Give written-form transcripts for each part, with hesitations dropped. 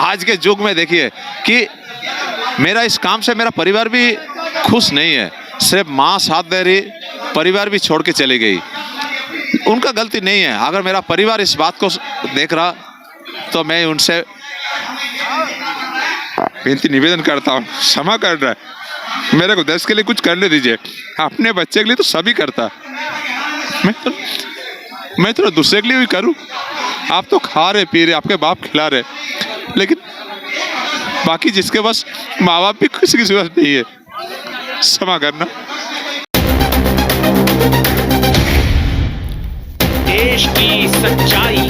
आज के युग में देखिए कि मेरा इस काम से मेरा परिवार भी खुश नहीं है, सिर्फ माँ साथ दे रही, परिवार भी छोड़ के चली गई। उनका गलती नहीं है। अगर मेरा परिवार इस बात को देख रहा तो मैं उनसे विनती निवेदन करता हूँ, क्षमा कर रहा है, मेरे को देश के लिए कुछ करने दीजिए। अपने बच्चे के लिए तो सभी करता, मैं तो दूसरे के लिए भी करूँ। आप तो खा रहे पी रहे, आपके बाप खिला रहे, लेकिन बाकी जिसके बस माँ बाप भी किसी की जरूरत नहीं है। क्षमा करना। देश की सच्चाई,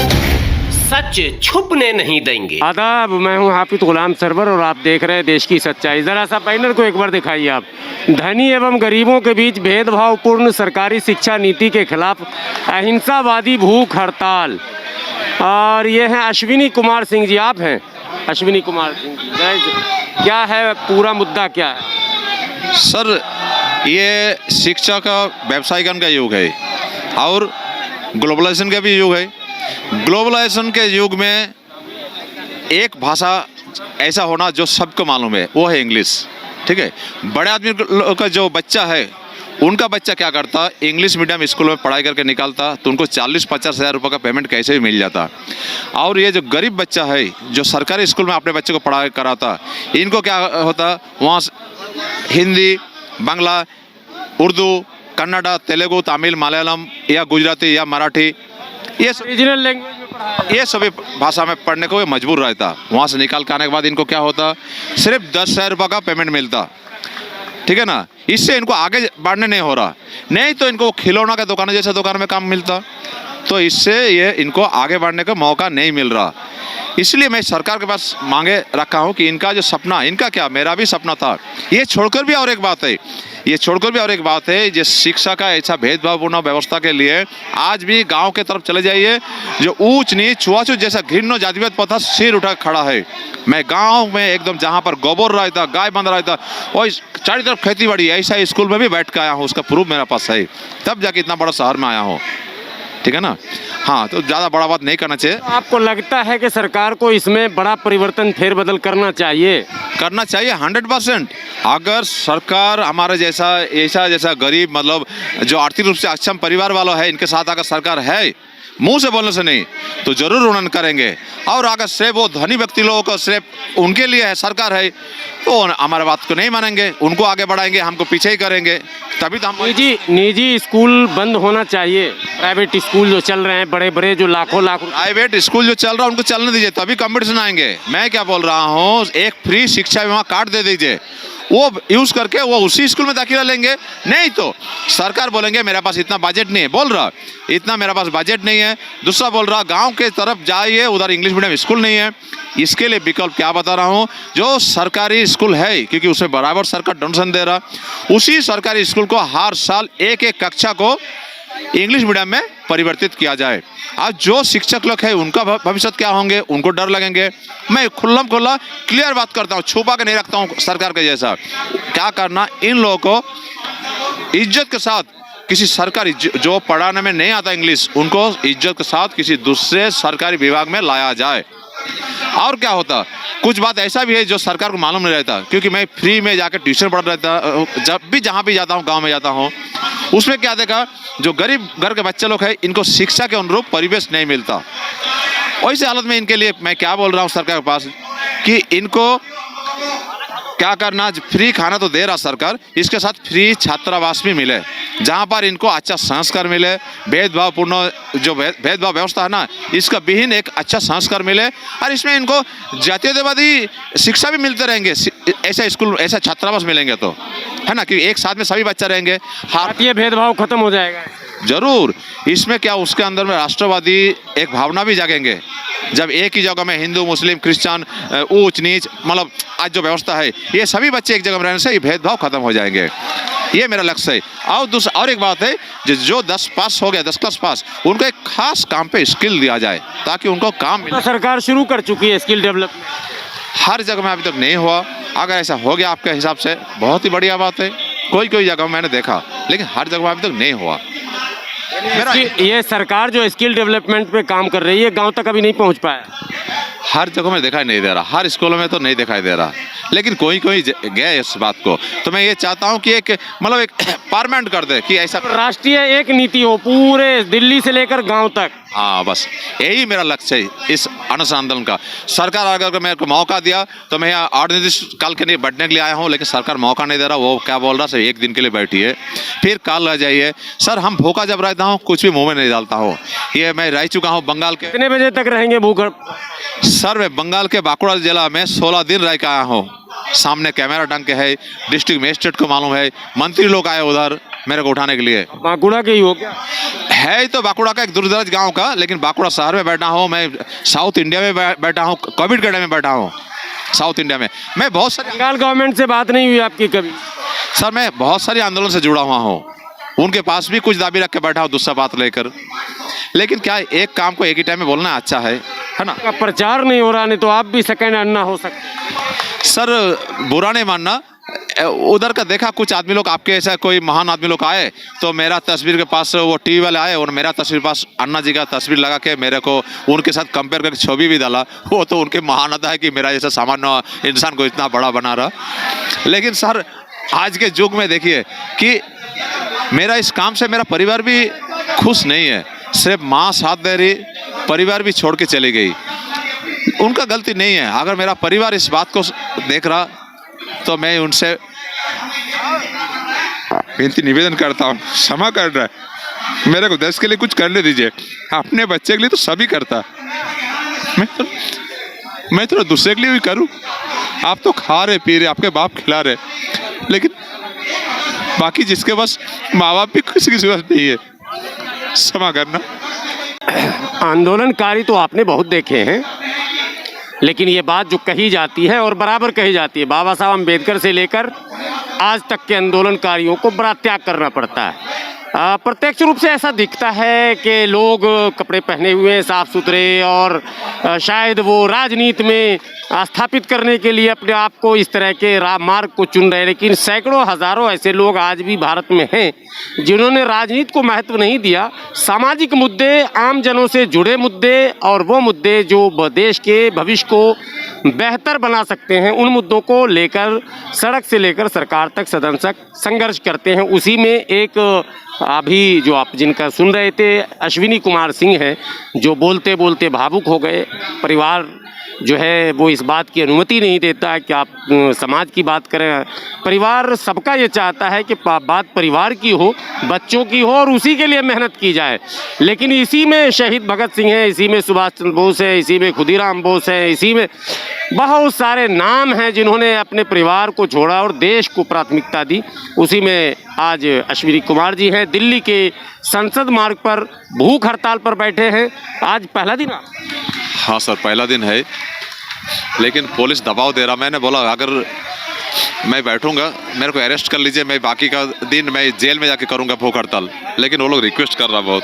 सच छुपने नहीं देंगे। आदाब, मैं हूं हाफिज गुलाम सरवर और आप देख रहे हैं देश की सच्चाई। ज़रा सा बैनर को एक बार दिखाइए आप। धनी एवं गरीबों के बीच भेदभावपूर्ण सरकारी शिक्षा नीति के खिलाफ अहिंसावादी भूख हड़ताल। और ये हैं अश्विनी कुमार सिंह जी। आप हैं अश्विनी कुमार सिंह जी, क्या है पूरा मुद्दा क्या है? सर, ये शिक्षा का व्यवसायीकरण का युग है और ग्लोबलाइजेशन का भी युग है। ग्लोबलाइजेशन के युग में एक भाषा ऐसा होना जो सबको मालूम है, वो है इंग्लिश। ठीक है, बड़े आदमी का जो बच्चा है, उनका बच्चा क्या करता, इंग्लिश मीडियम स्कूल में पढ़ाई करके निकालता तो उनको 40-50 हज़ार रुपये का पेमेंट कैसे भी मिल जाता। और ये जो गरीब बच्चा है जो सरकारी स्कूल में अपने बच्चे को पढ़ाई कराता, इनको क्या होता, वहाँ हिंदी, बांग्ला, उर्दू, कन्नड़ा, तेलुगु, तमिल, मलयालम या गुजराती या मराठी, ये रीजनल लैंग्वेज में पढ़ाया, ये सभी भाषा में पढ़ने को मजबूर रहता। वहाँ से निकाल के आने के बाद इनको क्या होता, सिर्फ 10,000 रुपये का पेमेंट मिलता। ठीक है ना, इससे इनको आगे बढ़ने नहीं हो रहा। नहीं तो इनको खिलौना का दुकान जैसे दुकान में काम मिलता, तो इससे ये इनको आगे बढ़ने का मौका नहीं मिल रहा। इसलिए मैं सरकार के पास मांगे रखा हूँ कि इनका जो सपना, इनका क्या, मेरा भी सपना था। ये छोड़कर भी और एक बात है, जो शिक्षा का ऐसा भेदभावपूर्ण व्यवस्था के लिए आज भी गांव के तरफ चले जाइए, जो ऊंच नीच छुआछूत जैसा घृण्य जातिवाद प्रथा सिर उठा खड़ा है। मैं गांव में एकदम जहां पर गोबर रहता, गाय बंध रहता, और चारों तरफ खेती बाड़ी, ऐसा स्कूल में भी बैठ के आया हूँ, उसका प्रूफ मेरे पास है, तब जाके इतना बड़ा शहर में आया हूँ। ठीक है ना। हाँ, तो ज़्यादा बड़ा बात नहीं करना चाहिए। आपको लगता है कि सरकार को इसमें बड़ा परिवर्तन फेरबदल करना चाहिए? 100%। अगर सरकार हमारे जैसा गरीब, मतलब जो आर्थिक रूप से अक्षम परिवार वालों है, इनके साथ अगर सरकार है, मुंह से बोलने से नहीं तो जरूर उन्नयन करेंगे। और अगर सिर्फ वो धनी व्यक्ति लोगों को सिर्फ उनके लिए है सरकार है, तो हमारे बात को नहीं मानेंगे, उनको आगे बढ़ाएंगे, हमको पीछे ही करेंगे। तभी तो हम निजी स्कूल बंद होना चाहिए। प्राइवेट स्कूल जो चल रहे हैं, बड़े बड़े जो लाखों प्राइवेट स्कूल जो चल रहा है उनको चलने दीजिए, तभी कंपटीशन आएंगे। मैं क्या बोल रहा हूँ, एक फ्री शिक्षा बीमा कार्ड दे दीजिए, वो यूज़ करके वो उसी स्कूल में दाखिला लेंगे। नहीं तो सरकार बोलेंगे मेरे पास इतना बजट नहीं है, बोल रहा इतना मेरे पास बजट नहीं है। दूसरा बोल रहा गांव के तरफ जाइए, उधर इंग्लिश मीडियम स्कूल नहीं है। इसके लिए विकल्प क्या बता रहा हूँ, जो सरकारी स्कूल है, क्योंकि उसमें बराबर सरकार डोनेशन दे रहा, उसी सरकारी स्कूल को हर साल एक कक्षा को इंग्लिश मीडियम में परिवर्तित किया जाए। आज जो शिक्षक लोग हैं उनका भविष्य क्या होंगे, उनको डर लगेंगे। मैं खुल्लम खुल्ला क्लियर बात करता हूँ, छुपा के नहीं रखता हूँ सरकार के जैसा। क्या करना, इन लोगों को इज्जत के साथ किसी सरकारी जो पढ़ाने में नहीं आता इंग्लिश, उनको इज्जत के साथ किसी दूसरे सरकारी विभाग में लाया जाए। और क्या होता, कुछ बात ऐसा भी है जो सरकार को मालूम नहीं रहता, क्योंकि मैं फ्री में जाकर ट्यूशन पढ़ रहता, जब भी जहाँ भी जाता हूँ, गांव में जाता हूँ, उसमें क्या देखा, जो गरीब घर के बच्चे लोग हैं, इनको शिक्षा के अनुरूप परिवेश नहीं मिलता। वैसे हालत में इनके लिए मैं क्या बोल रहा हूँ सरकार के पास, कि इनको क्या करना, फ्री खाना तो दे रहा सरकार, इसके साथ फ्री छात्रावास भी मिले, जहाँ पर इनको अच्छा संस्कार मिले। भेदभावपूर्ण जो भेदभाव व्यवस्था है ना, इसका विहीन एक अच्छा संस्कार मिले, और इसमें इनको जातीयतावादी शिक्षा भी मिलते रहेंगे। ऐसा स्कूल, ऐसा छात्रावास मिलेंगे तो, है ना, कि एक साथ में सभी बच्चे रहेंगे। हाँ, ये भेदभाव खत्म हो जाएगा जरूर। इसमें क्या, उसके अंदर में राष्ट्रवादी एक भावना भी जागेंगे, जब एक ही जगह में हिंदू, मुस्लिम, क्रिश्चियन, ऊंच नीच, मतलब आज जो व्यवस्था है, ये सभी बच्चे एक जगह में रहने से ये भेदभाव खत्म हो जाएंगे। ये मेरा लक्ष्य है। और दूसरा और एक बात है, जो 10 पास हो गया, 10 क्लास पास, उनको एक खास काम पे स्किल दिया जाए ताकि उनको काम मिले। सरकार शुरू कर चुकी है स्किल डेवलपमेंट, हर जगह में अभी तक नहीं हुआ। अगर ऐसा हो गया आपके हिसाब से बहुत ही बढ़िया बात है। कोई जगह मैंने देखा, लेकिन हर जगह में अभी तक नहीं हुआ। ये सरकार जो स्किल डेवलपमेंट पे काम कर रही है, गांव तक अभी नहीं पहुंच पाया। हर जगह में दिखाई नहीं दे रहा, हर स्कूलों में तो नहीं दिखाई दे रहा, लेकिन कोई कोई गए इस बात को। तो मैं ये चाहता हूँ कि एक मतलब एक परमानेंट कर दे कि ऐसा राष्ट्रीय एक नीति हो पूरे दिल्ली से लेकर गांव तक। हाँ, बस यही मेरा लक्ष्य है इस अनशन आंदोलन का। सरकार अगर मेरे को मौका दिया तो मैं यहाँ अनिर्दिष्टकाल के लिए बैठने के लिए आया हूँ, लेकिन सरकार मौका नहीं दे रहा। वो क्या बोल रहा है, एक दिन के लिए बैठिए फिर कल आ जाइए। सर, हम भूखा जब रहता हूँ कुछ भी मुंह में नहीं डालता हूँ। ये मैं रह चुका हूँ बंगाल के। कितने बजे तक रहेंगे भूख? सर, मैं बंगाल के बांकुड़ा जिला में 16 दिन रह के आया हूँ। सामने कैमरा टंग के है, डिस्ट्रिक्ट मजिस्ट्रेट को मालूम है, मंत्री लोग आए उधर मेरे को उठाने के लिए। बांकुड़ा के ही हो क्या? है तो बांकुड़ा का एक दूरदराज गांव का, लेकिन बांकुड़ा शहर में बैठा हूँ। मैं साउथ इंडिया में बैठा हूँ, कोविड के टाइम में बैठा हूँ साउथ इंडिया में। मैं बहुत सारे बंगाल गवर्नमेंट से बात नहीं हुई आपकी कभी? सर, मैं बहुत सारे आंदोलन से जुड़ा हुआ हूँ, उनके पास भी कुछ दाबी रख के बैठा हूँ दूसरा बात लेकर। लेकिन क्या एक काम को एक ही टाइम में बोलना अच्छा है ना? का प्रचार नहीं हो रहा, नहीं तो आप भी सेकंड अन्ना हो सकते। सर, बुरा नहीं मानना, उधर का देखा कुछ आदमी लोग आपके ऐसा कोई महान आदमी लोग आए तो मेरा तस्वीर के पास वो टीवी वाले आए और मेरा तस्वीर पास अन्ना जी का तस्वीर लगा के मेरे को उनके साथ कंपेयर करके छवि भी डाला। वो तो उनकी महानता है कि मेरा जैसा सामान्य इंसान को इतना बड़ा बना रहा। लेकिन सर, आज के युग में देखिए कि मेरा इस काम से मेरा परिवार भी खुश नहीं है। सिर्फ माँ साथ दे रही, परिवार भी छोड़ के चली गई। उनका गलती नहीं है। अगर मेरा परिवार इस बात को देख रहा तो मैं उनसे विनती निवेदन करता हूँ, क्षमा कर रहा है, मेरे को देश के लिए कुछ करने दीजिए। अपने बच्चे के लिए तो सभी करता, मैं तो दूसरे के लिए भी करूँ। आप तो खा रहे पी रहे, आपके बाप खिला रहे, लेकिन बाकी जिसके पास माँ बाप भी किसी की जरूरत नहीं है। क्षमा करना। आंदोलनकारी तो आपने बहुत देखे हैं, लेकिन ये बात जो कही जाती है और बराबर कही जाती है, बाबा साहब अम्बेडकर से लेकर आज तक के आंदोलनकारियों को बड़ा त्याग करना पड़ता है। प्रत्यक्ष रूप से ऐसा दिखता है कि लोग कपड़े पहने हुए हैं साफ सुथरे और शायद वो राजनीति में स्थापित करने के लिए अपने आप को इस तरह के मार्ग को चुन रहे हैं, लेकिन सैकड़ों हजारों ऐसे लोग आज भी भारत में हैं जिन्होंने राजनीति को महत्व नहीं दिया। सामाजिक मुद्दे, आम जनों से जुड़े मुद्दे और वो मुद्दे जो देश के भविष्य को बेहतर बना सकते हैं, उन मुद्दों को लेकर सड़क से लेकर सरकार तक सदन तक संघर्ष करते हैं। उसी में एक अभी जो आप जिनका सुन रहे थे अश्विनी कुमार सिंह है, जो बोलते बोलते भावुक हो गए। परिवार जो है वो इस बात की अनुमति नहीं देता है कि आप समाज की बात करें। परिवार सबका ये चाहता है कि बात परिवार की हो, बच्चों की हो और उसी के लिए मेहनत की जाए। लेकिन इसी में शहीद भगत सिंह है, इसी में सुभाष चंद्र बोस है, इसी में खुदीराम बोस है, इसी में बहुत सारे नाम हैं जिन्होंने अपने परिवार को छोड़ा और देश को प्राथमिकता दी। उसी में आज अश्विनी कुमार जी हैं, दिल्ली के संसद मार्ग पर भूख हड़ताल पर बैठे हैं। आज पहला दिन? हाँ सर, पहला दिन है, लेकिन पुलिस दबाव दे रहा। मैंने बोला अगर मैं बैठूंगा मेरे को अरेस्ट कर लीजिए, मैं बाकी का दिन मैं जेल में जाके करूंगा भूख हड़ताल, लेकिन वो लोग रिक्वेस्ट कर रहा बहुत,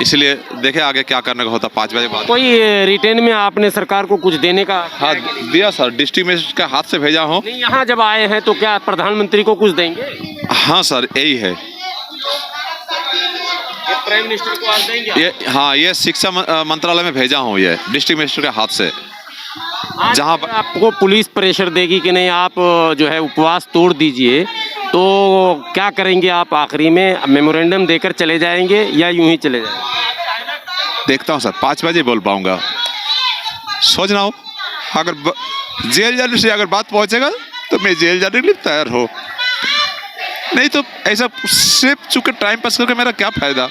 इसलिए देखे आगे क्या करने का होता। 5 बजे बाद कोई रिटर्न में आपने सरकार को कुछ देने का? हाँ दिया सर, डिस्ट्रिक्ट मजिस्ट्रेट के हाथ से भेजा हूँ। नहीं, यहाँ जब आए हैं तो क्या प्रधानमंत्री को कुछ देंगे? हाँ सर, यही है। प्राइम मिनिस्टर को आज देंगे? ये हाँ, ये शिक्षा मंत्रालय में भेजा हूँ, ये डिस्ट्रिक्ट मजिस्ट्रेट के हाथ से। जहाँ आपको पुलिस प्रेशर देगी कि नहीं आप जो है उपवास तोड़ दीजिए, तो क्या करेंगे आप? आखिरी में मेमोरेंडम देकर चले जाएंगे या यूं ही चले जाएंगे? देखता हूँ सर, 5 बजे बोल पाऊंगा। सोच रहा हूँ अगर जेल जाने से अगर बात पहुँचेगा तो मैं जेल जाने के लिए तैयार हो, नहीं तो ऐसा सिर्फ चुके टाइम पास करके मेरा क्या फायदा।